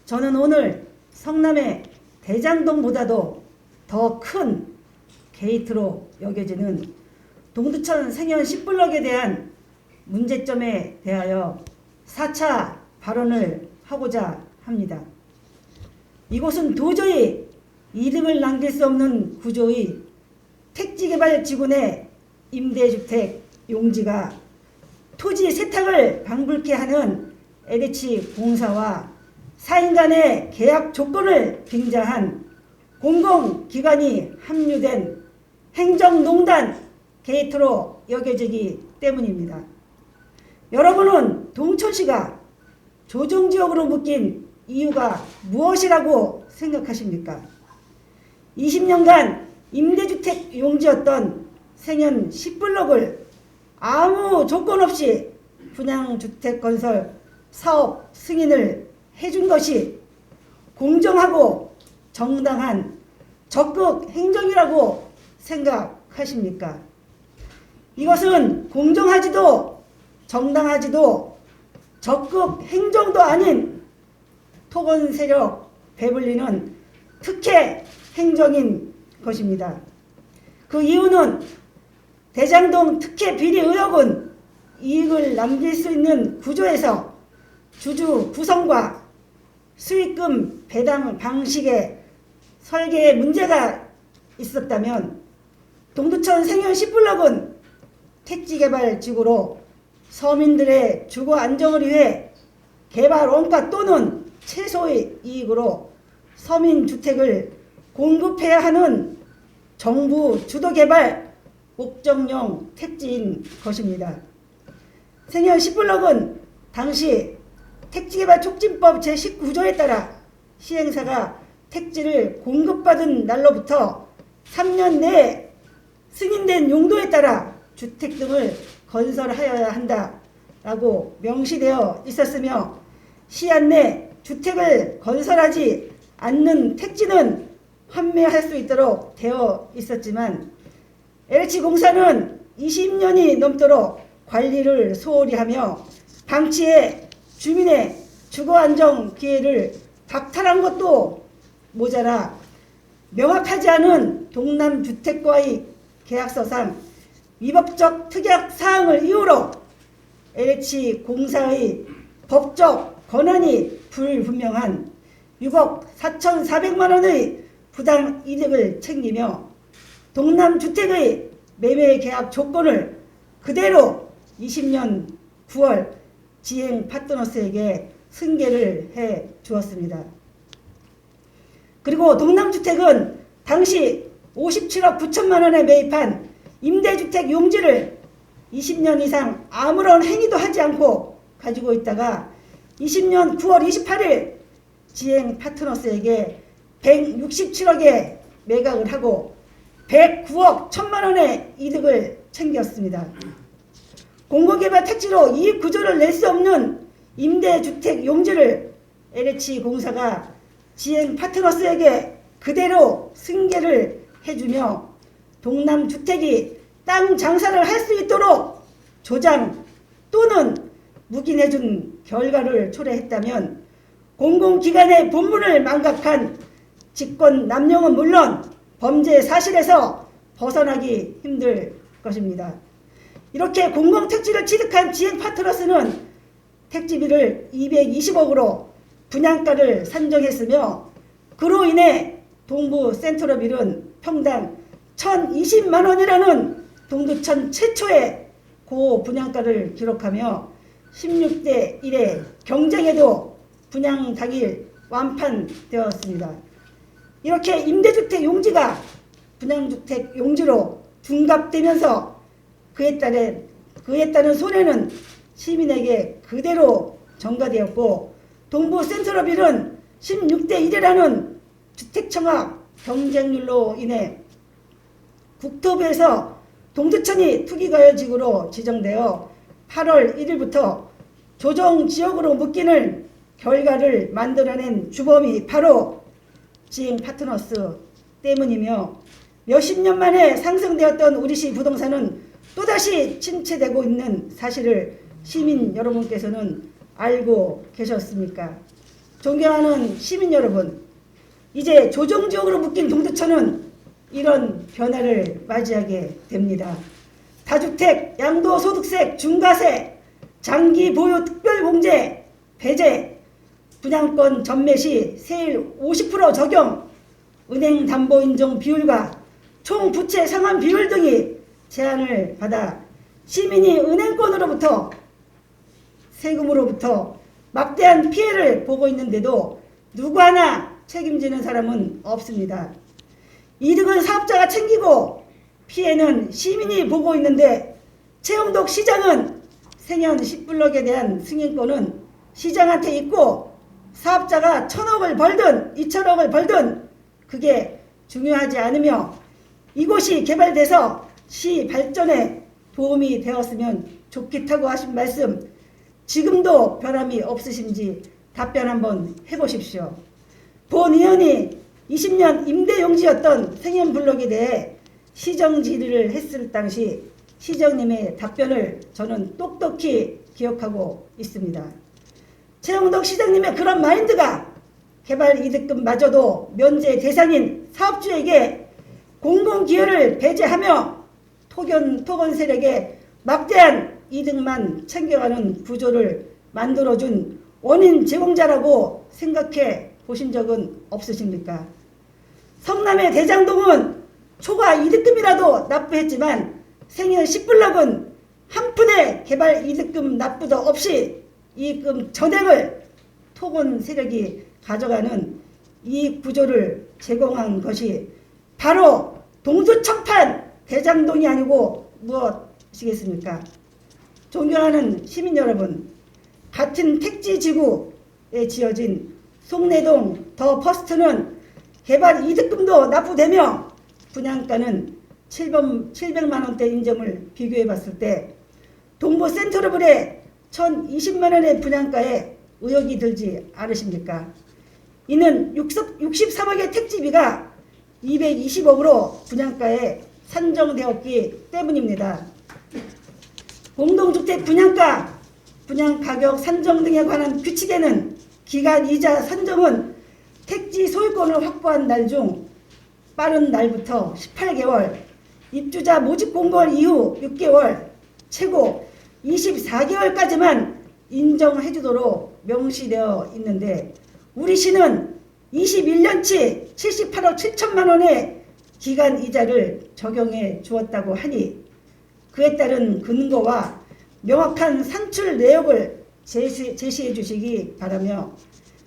저는 오늘 성남의 대장동보다도 더 큰 게이트로 여겨지는 동두천 생현 10블럭에 대한 문제점에 대하여 4차 발언을 하고자 합니다. 이곳은 도저히 이름을 남길 수 없는 구조의 택지개발지구 내 임대주택 용지가 토지 세탁을 방불케 하는 LH공사와 사인 간의 계약 조건을 빙자한 공공기관이 합류된 행정농단 게이트로 여겨지기 때문입니다. 여러분은 동천시가 조정지역으로 묶인 이유가 무엇이라고 생각하십니까? 20년간 임대주택 용지였던 생현 10블럭을 아무 조건 없이 분양주택 건설 사업 승인을 해준 것이 공정하고 정당한 적극 행정이라고 생각하십니까? 이것은 공정하지도 정당하지도 적극 행정도 아닌 토건 세력 배불리는 특혜 행정인 것입니다. 그 이유는 대장동 특혜 비리 의혹은 이익을 남길 수 있는 구조에서 주주 구성과 수익금 배당 방식의 설계에 문제가 있었다면 동두천 생현 10블럭은 택지개발지구로 서민들의 주거 안정을 위해 개발 원가 또는 최소의 이익으로 서민주택을 공급해야 하는 정부 주도개발 목적용 택지인 것입니다. 생현 10블럭은 당시 택지개발촉진법 제19조에 따라 시행사가 택지를 공급받은 날로부터 3년 내에 승인된 용도에 따라 주택 등을 건설하여야 한다라고 명시되어 있었으며 시한 내 주택을 건설하지 않는 택지는 환매할 수 있도록 되어 있었지만 LH공사는 20년이 넘도록 관리를 소홀히 하며 방치해 주민의 주거안정 기회를 박탈한 것도 모자라 명확하지 않은 동남주택과의 계약서상 위법적 특약사항을 이유로 LH공사의 법적 권한이 불분명한 6억 4,400만 원의 부당 이득을 챙기며 동남주택의 매매 계약 조건을 그대로 20년 9월 지행 파트너스에게 승계를 해 주었습니다. 그리고 동남주택은 당시 57억 9천만 원에 매입한 임대주택 용지를 20년 이상 아무런 행위도 하지 않고 가지고 있다가 20년 9월 28일 지행 파트너스에게 167억에 매각을 하고 109억 1천만 원의 이득을 챙겼습니다. 공공개발 택지로 이익 구조를 낼 수 없는 임대주택 용지를 LH공사가 지행 파트너스에게 그대로 승계를 해주며 동남주택이 땅 장사를 할 수 있도록 조장 또는 묵인해준 결과를 초래했다면 공공기관의 본분을 망각한 직권 남용은 물론 범죄 사실에서 벗어나기 힘들 것입니다. 이렇게 공공택지를 취득한 지행 파트너스는 택지비를 220억으로 분양가를 산정했으며 그로 인해 동부 센트럴빌은 평당 1,020만 원이라는 동두천 최초의 고분양가를 기록하며 16대 1의 경쟁에도 분양 당일 완판되었습니다. 이렇게 임대주택 용지가 분양주택 용지로 둔갑되면서 그에 따른 손해는 시민에게 그대로 전가되었고 동부 센트럴빌은 16대 1이라는 주택청약 경쟁률로 인해 국토부에서 동두천이 투기과열지구로 지정되어 8월 1일부터 조정지역으로 묶이는 결과를 만들어낸 주범이 바로 지행 파트너스 때문이며 몇십 년 만에 상승되었던 우리시 부동산은 또다시 침체되고 있는 사실을 시민 여러분께서는 알고 계셨습니까? 존경하는 시민 여러분, 이제 조정지역으로 묶인 동두천은 이런 변화를 맞이하게 됩니다. 다주택, 양도소득세, 중과세, 장기보유 특별공제, 배제, 분양권 전매 시 세일 50% 적용, 은행 담보 인정 비율과 총 부채 상환 비율 등이 제한을 받아 시민이 은행권으로부터 세금으로부터 막대한 피해를 보고 있는데도 누구 하나 책임지는 사람은 없습니다. 이득은 사업자가 챙기고 피해는 시민이 보고 있는데 최영덕 시장은 생현 10블럭에 대한 승인권은 시장한테 있고 사업자가 1,000억을 벌든 2,000억을 벌든 그게 중요하지 않으며 이곳이 개발돼서 시 발전에 도움이 되었으면 좋겠다고 하신 말씀 지금도 변함이 없으신지 답변 한번 해보십시오. 본 의원이 20년 임대용지였던 생현블록에 대해 시정 질의를 했을 당시 시정님의 답변을 저는 똑똑히 기억하고 있습니다. 최영덕 시장님의 그런 마인드가 개발이득금마저도 면제 대상인 사업주에게 공공기여를 배제하며 토건 세력에 막대한 이득만 챙겨가는 구조를 만들어준 원인 제공자라고 생각해 보신 적은 없으십니까? 성남의 대장동은 초과 이득금이라도 납부했지만 생현 10블럭은 한 푼의 개발 이득금 납부도 없이 이익금 전액을 토건 세력이 가져가는 이 구조를 제공한 것이 바로 동두천판 대장동이 아니고 무엇이겠습니까? 존경하는 시민 여러분, 같은 택지지구에 지어진 송내동 더 퍼스트는 개발 이득금도 납부되며 분양가는 700만 원대 인정을 비교해 봤을 때 동부 센트럴블의 1,020만 원의 분양가에 의혹이 들지 않으십니까? 이는 63억의 택지비가 220억으로 분양가에 산정되었기 때문입니다. 공동주택 분양가, 분양가격 산정 등에 관한 규칙에는 기간 이자 산정은 택지 소유권을 확보한 날 중 빠른 날부터 18개월, 입주자 모집 공고일 이후 6개월, 최고 24개월까지만 인정해 주도록 명시되어 있는데 우리 시는 21년치 78억 7천만 원의 기간 이자를 적용해 주었다고 하니 그에 따른 근거와 명확한 산출 내역을 제시해 주시기 바라며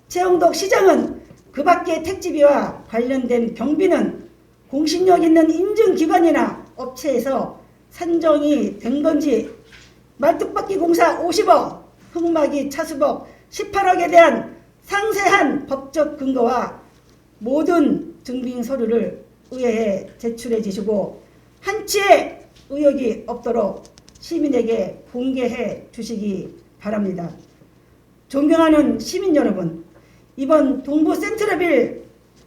최영덕 시장은 그 밖의 택지비와 관련된 경비는 공신력 있는 인증기관이나 업체에서 산정이 된 건지 말뚝박기 공사 50억, 흑마기 차수법 18억에 대한 상세한 법적 근거와 모든 증빙 서류를 의회에 제출해 주시고 한치의 의혹이 없도록 시민에게 공개해 주시기 바랍니다. 존경하는 시민 여러분, 이번 동부 센트럴빌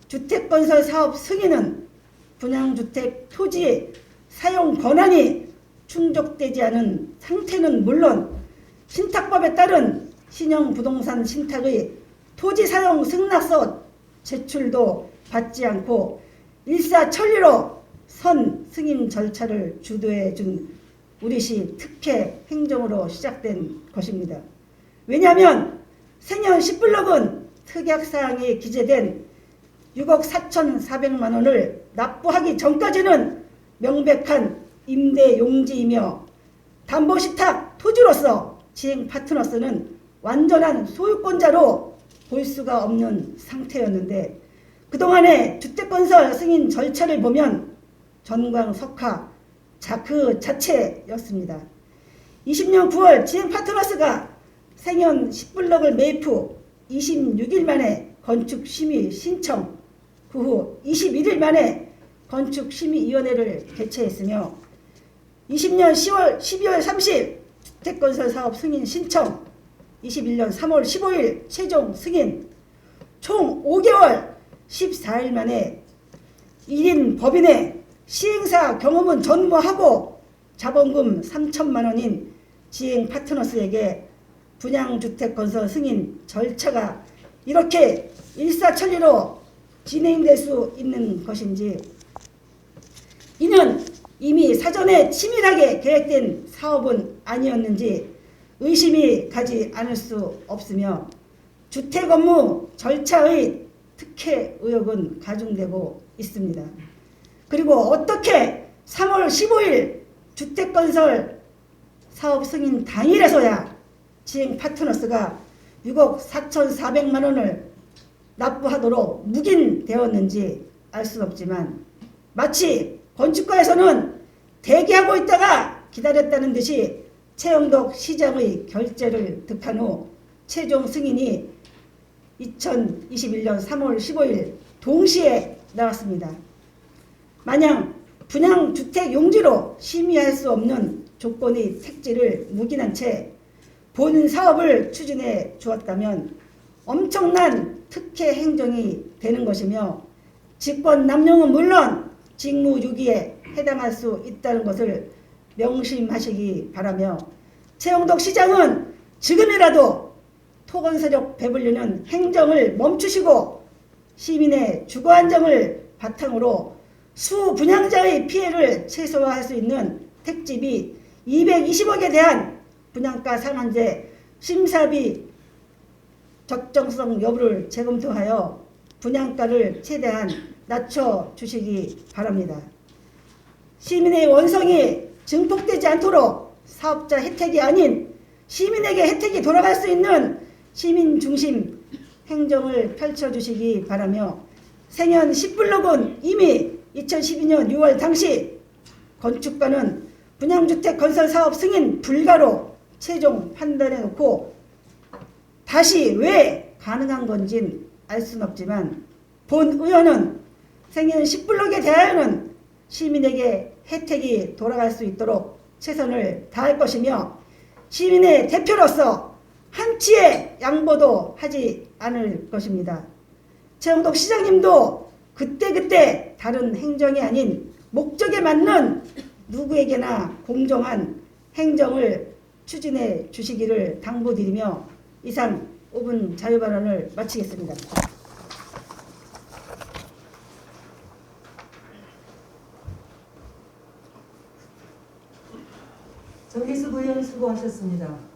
주택건설 사업 승인은 분양주택 토지 사용 권한이 충족되지 않은 상태는 물론 신탁법에 따른 신형부동산 신탁의 토지 사용 승낙서 제출도 받지 않고 일사천리로 선 승인 절차를 주도해 준 우리시 특혜 행정으로 시작된 것입니다. 왜냐하면 생현 10블럭은 특약사항에 기재된 6억 4,400만 원을 납부하기 전까지는 명백한 임대용지이며 담보신탁 토지로서 지행 파트너스는 완전한 소유권자로 볼 수가 없는 상태였는데 그동안의 주택건설 승인 절차를 보면 전광석화 그 자체였습니다. 20년 9월 지행 파트너스가 생현 10블럭을 매입 후 26일 만에 건축심의 신청, 그 후 21일 만에 건축심의위원회를 개최했으며 20년 12월 30일 주택건설 사업 승인 신청, 21년 3월 15일 최종 승인, 총 5개월 14일 만에 1인 법인의 시행사 경험은 전무하고 자본금 3천만 원인 지행 파트너스에게 분양주택 건설 승인 절차가 이렇게 일사천리로 진행될 수 있는 것인지, 이는 이미 사전에 치밀하게 계획된 사업은 아니었는지 의심이 가지 않을 수 없으며, 주택 업무 절차의 특혜 의혹은 가중되고 있습니다. 그리고 어떻게 3월 15일 주택건설 사업 승인 당일에서야 지행 파트너스가 6억 4,400만 원을 납부하도록 묵인되었는지 알 수는 없지만, 마치 건축가에서는 대기하고 있다가 기다렸다는 듯이 최영덕 시장의 결재를 득한 후 최종 승인이 2021년 3월 15일 동시에 나왔습니다. 마냥 분양주택 용지로 심의할 수 없는 조건의 택지를 묵인한 채 본 사업을 추진해 주었다면 엄청난 특혜 행정이 되는 것이며, 직권 남용은 물론 직무유기에 해당할 수 있다는 것을 명심하시기 바라며, 최영덕 시장은 지금이라도 토건세력 배불리는 행정을 멈추시고 시민의 주거안정을 바탕으로 수분양자의 피해를 최소화할 수 있는 택지비 220억에 대한 분양가 상한제 심사비 적정성 여부를 재검토하여 분양가를 최대한 낮춰주시기 바랍니다. 시민의 원성이 증폭되지 않도록 사업자 혜택이 아닌 시민에게 혜택이 돌아갈 수 있는 시민 중심 행정을 펼쳐주시기 바라며, 생현 10블록은 이미 2012년 6월 당시 건축가는 분양주택 건설 사업 승인 불가로 최종 판단해 놓고 다시 왜 가능한 건진 알 수는 없지만, 본 의원은 생현 10블록에 대하여는 시민에게 혜택이 돌아갈 수 있도록 최선을 다할 것이며, 시민의 대표로서 한치의 양보도 하지 않을 것입니다. 최영덕 시장님도 그때그때 다른 행정이 아닌 목적에 맞는 누구에게나 공정한 행정을 추진해 주시기를 당부드리며 이상 5분 자유발언을 마치겠습니다. 정기수 부의원 수고하셨습니다.